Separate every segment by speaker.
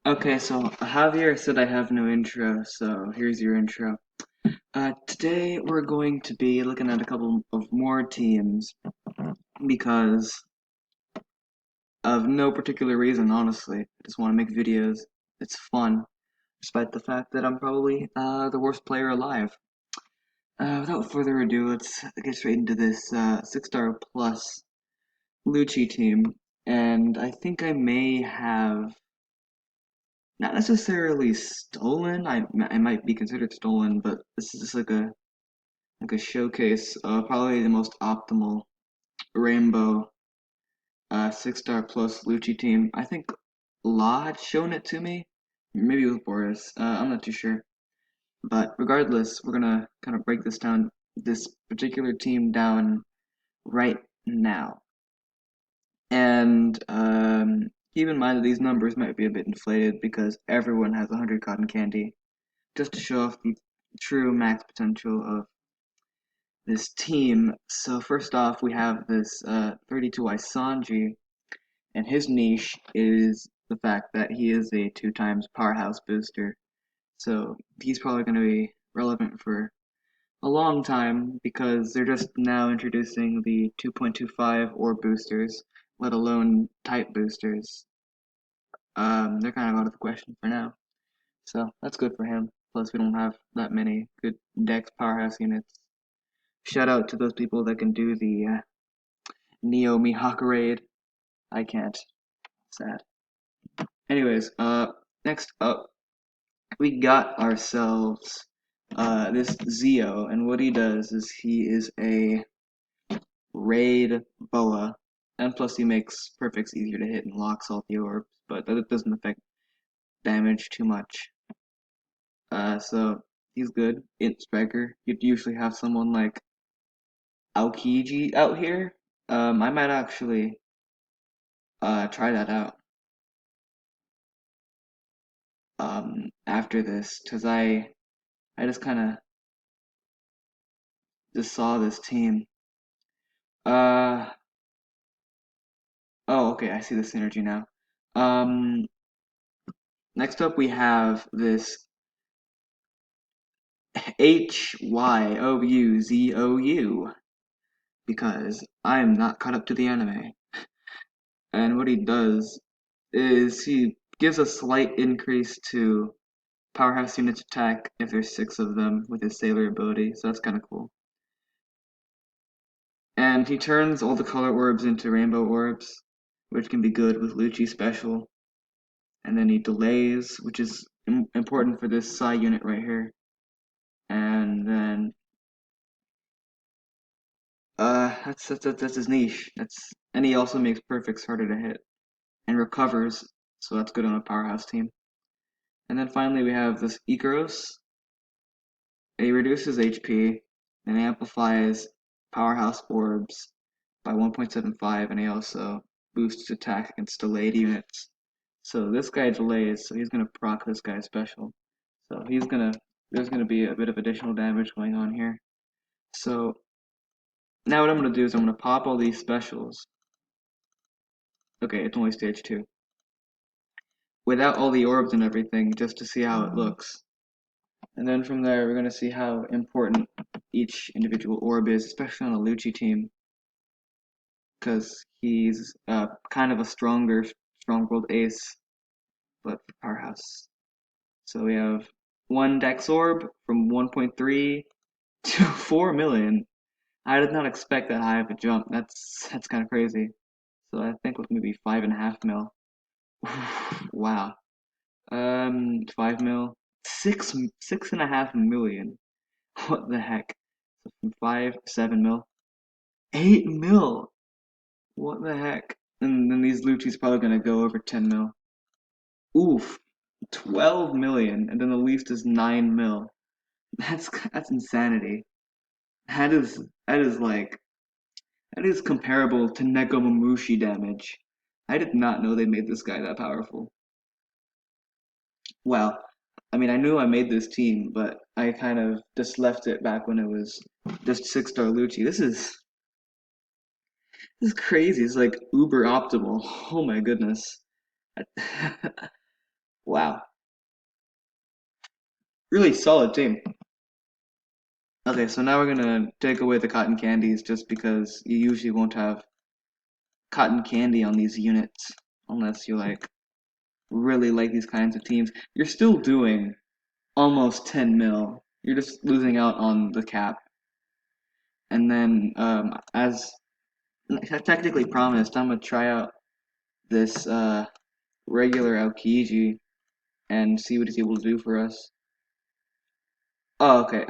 Speaker 1: Okay, so Javier said I have no intro, so here's your intro. Today we're going to be looking at a couple of more teams because of no particular reason, honestly. I just want to make videos. It's fun, despite the fact that I'm probably the worst player alive. Without further ado, let's get straight into this 6-star plus Lucci team. And I think I may have not necessarily stolen. I might be considered stolen, but this is just like a showcase of probably the most optimal rainbow 6-star plus Lucci team. I think Law had shown it to me. Maybe it was Boris. I'm not too sure. But regardless, we're gonna kind of break this particular team down right now. And keep in mind that these numbers might be a bit inflated because everyone has 100 cotton candy, just to show off the true max potential of this team. So first off, we have this 32i Sanji, and his niche is the fact that he is a 2 times powerhouse booster. So he's probably going to be relevant for a long time because they're just now introducing the 2.25 orb boosters, let alone type boosters. They're kind of out of the question for now. So that's good for him. Plus, we don't have that many good Dex powerhouse units. Shout out to those people that can do the Neo Mihawk raid. I can't. Sad. Anyways, next up, we got ourselves this Zio, and what he does is he is a raid boa, and plus he makes perfects easier to hit and locks all the orbs, but that doesn't affect damage too much. So he's good. Int striker. You'd usually have someone like Aokiji out here. I might actually try that out after this because I just kind of just saw this team. Uh oh, okay, I see the synergy now. Um, next up we have this HYOUZOU because I'm not caught up to the anime. And what he does is he gives a slight increase to powerhouse units attack if there's 6 of them with his sailor ability, so that's kind of cool. And he turns all the color orbs into rainbow orbs, which can be good with Lucci special. And then he delays, which is important for this psi unit right here. And then that's his niche. And he also makes perfects harder to hit and recovers, so that's good on a powerhouse team. And then finally we have this Icaros. He reduces HP and amplifies powerhouse orbs by 1.75, and he also boosts attack against delayed units. So this guy delays, so he's gonna proc this guy special. So there's gonna be a bit of additional damage going on here. So now what I'm gonna do is I'm gonna pop all these specials. Okay, it's only stage 2. Without all the orbs and everything, just to see how it looks. And then from there, we're gonna see how important each individual orb is, especially on a Lucci team, because he's kind of a strong world ace, but for powerhouse. So we have one Dex Orb from 1.3 to 4 million. I did not expect that high of a jump. That's kind of crazy. So I think with maybe 5.5 mil. Wow. 5 mil. 6.5 million. What the heck? So from 5, 7 mil. 8 mil. What the heck? And then these Lucci's probably gonna go over 10 mil. Oof. 12 million, and then the least is 9 mil. That's insanity. That is that is like that is comparable to Nekomamushi damage. I did not know they made this guy that powerful. Well, I mean I knew I made this team, but I kind of just left it back when it was just 6-star Lucci. This is crazy. It's like uber optimal. Oh my goodness. Wow, Really solid team. Okay, so now we're gonna take away the cotton candies just because you usually won't have cotton candy on these units unless you really like these kinds of teams. You're still doing almost 10 mil. You're just losing out on the cap. And then, as technically promised, I'm gonna try out this regular Aokiji and see what he's able to do for us. Oh, okay.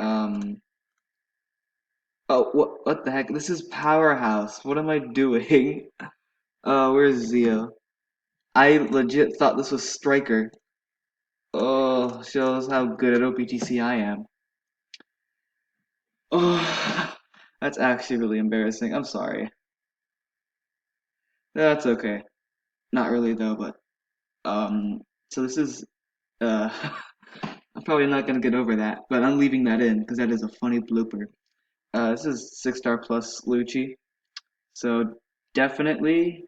Speaker 1: Oh, what the heck? This is Powerhouse. What am I doing? Where's Zio? I legit thought this was Striker. Oh, shows how good at OPTC I am. Oh, that's actually really embarrassing. I'm sorry. That's okay. Not really though, but so this is uh, I'm probably not gonna get over that, but I'm leaving that in because that is a funny blooper. This is 6-star plus Lucci, so definitely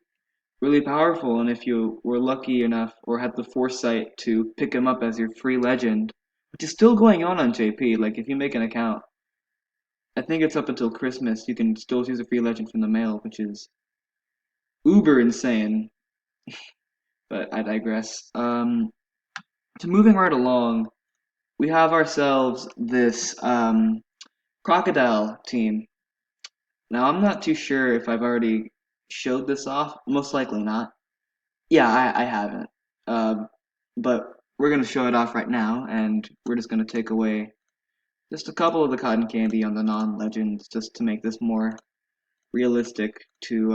Speaker 1: really powerful. And if you were lucky enough or had the foresight to pick him up as your free legend, which is still going on JP, like if you make an account, I think it's up until Christmas, you can still choose a free legend from the mail, which is uber insane. But I digress. So moving right along, we have ourselves this crocodile team. Now I'm not too sure if I've already showed this off. Most likely not. Yeah, I haven't. Um, but we're gonna show it off right now, and we're just gonna take away just a couple of the cotton candy on the non-legends, just to make this more realistic to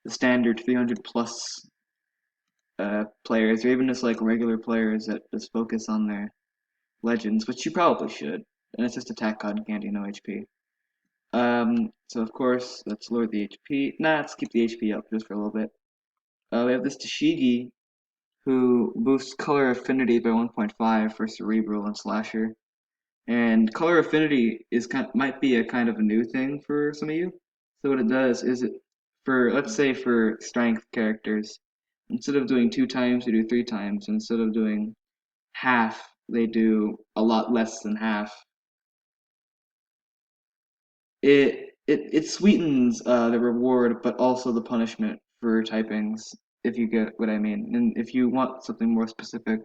Speaker 1: the standard 300 plus players, or even just like regular players that just focus on their legends, which you probably should. And it's just attack cotton candy, no HP. So of course, let's lower the HP. Nah, let's keep the HP up just for a little bit. We have this Tashigi, who boosts color affinity by 1.5 for cerebral and slasher. And color affinity might be a kind of a new thing for some of you. So what it does is it for let's say for strength characters, instead of doing 2 times, they do 3 times. Instead of doing half, they do a lot less than half. It sweetens the reward, but also the punishment for typings, if you get what I mean. And if you want something more specific,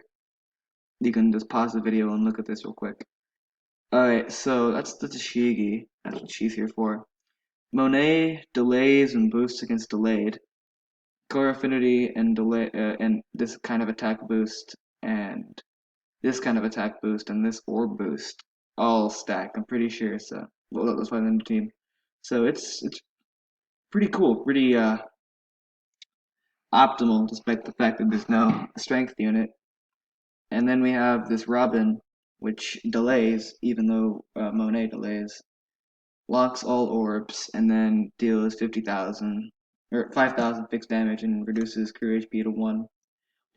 Speaker 1: you can just pause the video and look at this real quick. Alright, so that's the Tashigi. That's what she's here for. Monet delays and boosts against delayed. Color affinity and delay and this kind of attack boost and this kind of attack boost and this orb boost all stack. I'm pretty sure. So well, that's why they're in the team. So it's pretty cool, pretty optimal, despite the fact that there's no strength unit. And then we have this Robin, which delays, even though Monet delays. Locks all orbs, and then deals 50,000 or 5,000 fixed damage and reduces crew HP to 1.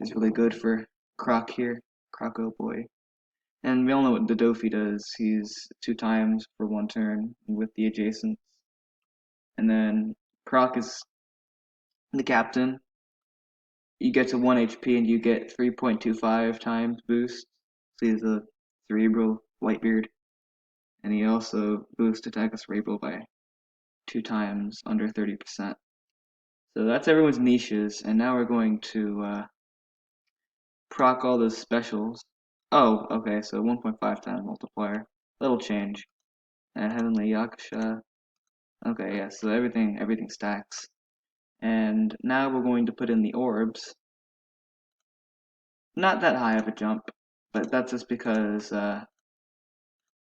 Speaker 1: It's really good for Croc here. Croc, oh boy. And we all know what the Dofi does. He's 2 times for 1 turn with the adjacents. And then Croc is the captain. You get to 1 HP and you get 3.25 times boost. So he's a cerebral Whitebeard. And he also boosts attack of cerebral by 2 times under 30%. So that's everyone's niches, and now we're going to proc all those specials. Oh, okay, so 1.5 times multiplier. Little change. And Heavenly Yakusha. Okay, yeah, so everything stacks. And now we're going to put in the orbs. Not that high of a jump, but that's just because we're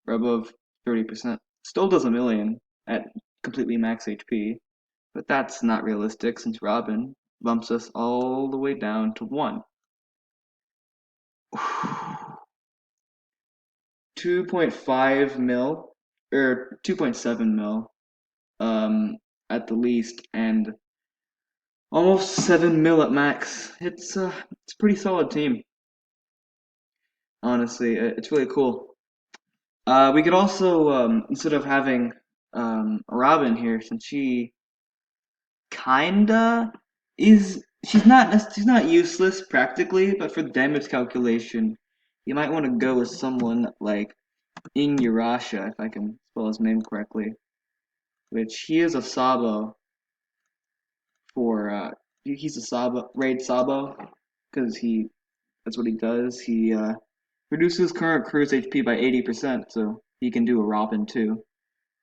Speaker 1: above 30%. Still does a million at completely max HP, but that's not realistic since Robin bumps us all the way down to 1. 2.5 mil or 2.7 mil at the least, and almost 7 mil at max. It's a pretty solid team, honestly. It's really cool. We could also instead of having Robin here, since she kinda she's not useless practically, but for damage calculation, you might want to go with someone like Inuyasha, if I can spell his name correctly, which he is a Sabo for he's a Sabo raid Sabo because he that's what he does. He reduces current crew's HP by 80%, so he can do a Robin too.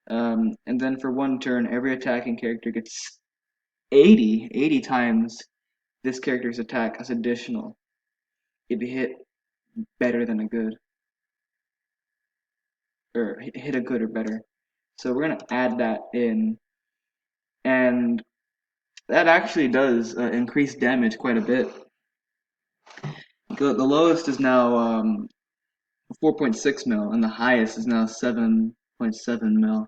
Speaker 1: And then for one turn, every attacking character gets 80 times this character's attack as additional if you hit better than a good, or hit a good or better. So we're gonna add that in, and that actually does increase damage quite a bit. The lowest is now 4.6 mil, and the highest is now 7.7 mil.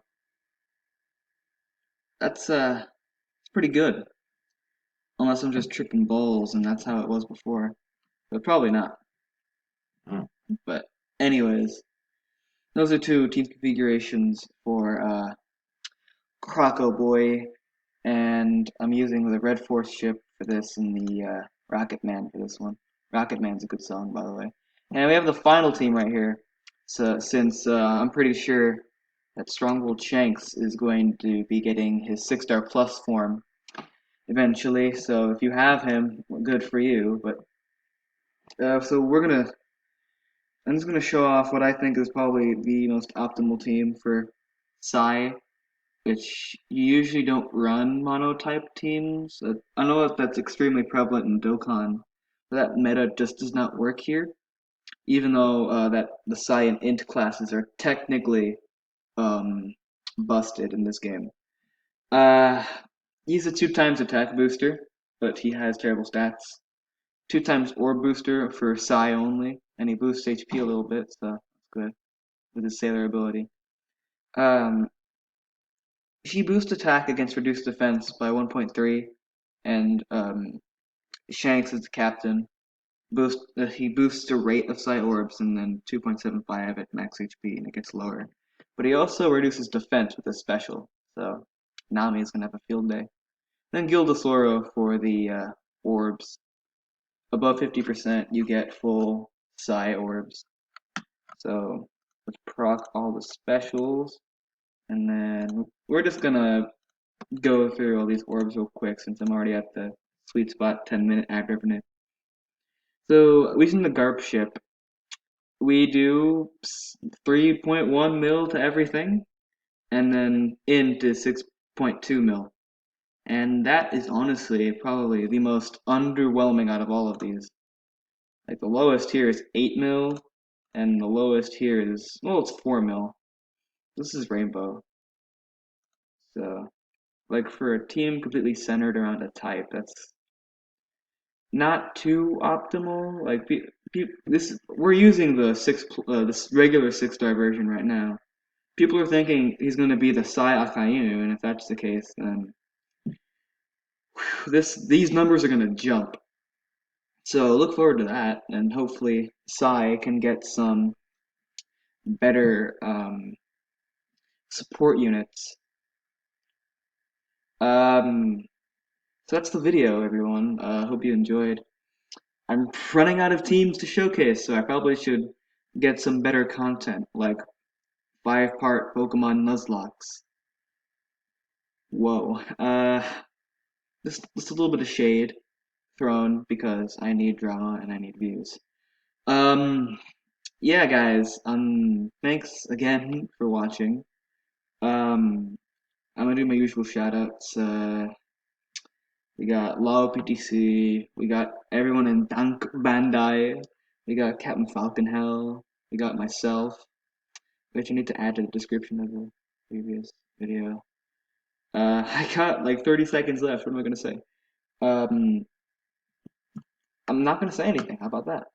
Speaker 1: That's it's pretty good, unless I'm just tripping balls, and that's how it was before. But probably not. But anyways, those are two team configurations for Croco Boy, and I'm using the Red Force ship for this and the Rocket Man for this one. Rocket Man's a good song, by the way. And we have the final team right here. So since I'm pretty sure that Stronghold Shanks is going to be getting his 6-star plus form eventually. So if you have him, good for you. But so I'm just gonna show off what I think is probably the most optimal team for Sai, which you usually don't run monotype teams. I know that that's extremely prevalent in Dokkan, but that meta just does not work here. Even though that the Sai and Int classes are technically um, busted in this game. Uh, he's a 2 times attack booster, but he has terrible stats. 2 times orb booster for Sai only, and he boosts HP a little bit, so that's good with his sailor ability. Um, he boosts attack against reduced defense by 1.3, and Shanks is the captain. He boosts the rate of Sai orbs and then 2.75 at max HP, and it gets lower. But he also reduces defense with his special, so Nami is gonna have a field day. Then Gildasoro for the orbs. Above 50%, you get full Sai orbs. So let's proc all the specials, and then we're just gonna go through all these orbs real quick since I'm already at the sweet spot 10-minute ad revenue. So using the GARP ship, we do 3.1 mil to everything, and then into 6.2 mil. And that is honestly probably the most underwhelming out of all of these. Like the lowest here is 8 mil, and the lowest here is, well, it's 4 mil. This is Rainbow. So, like for a team completely centered around a type, that's not too optimal. Like this, we're using the this regular 6-star version right now. People are thinking he's going to be the Sai Akainu, and if that's the case, then these numbers are going to jump. So look forward to that, and hopefully Sai can get some better support units. So that's the video, everyone. Hope you enjoyed. I'm running out of teams to showcase, so I probably should get some better content, like 5-part Pokemon Nuzlocke. Whoa. Just a little bit of shade thrown because I need drama and I need views. Yeah, guys. Thanks again for watching. I'm gonna do my usual shoutouts. We got OPTC. We got everyone in Dank Bandai. We got Captain Falconhell. We got myself, which I need to add to the description of the previous video. I got like 30 seconds left. What am I gonna say? I'm not gonna say anything. How about that?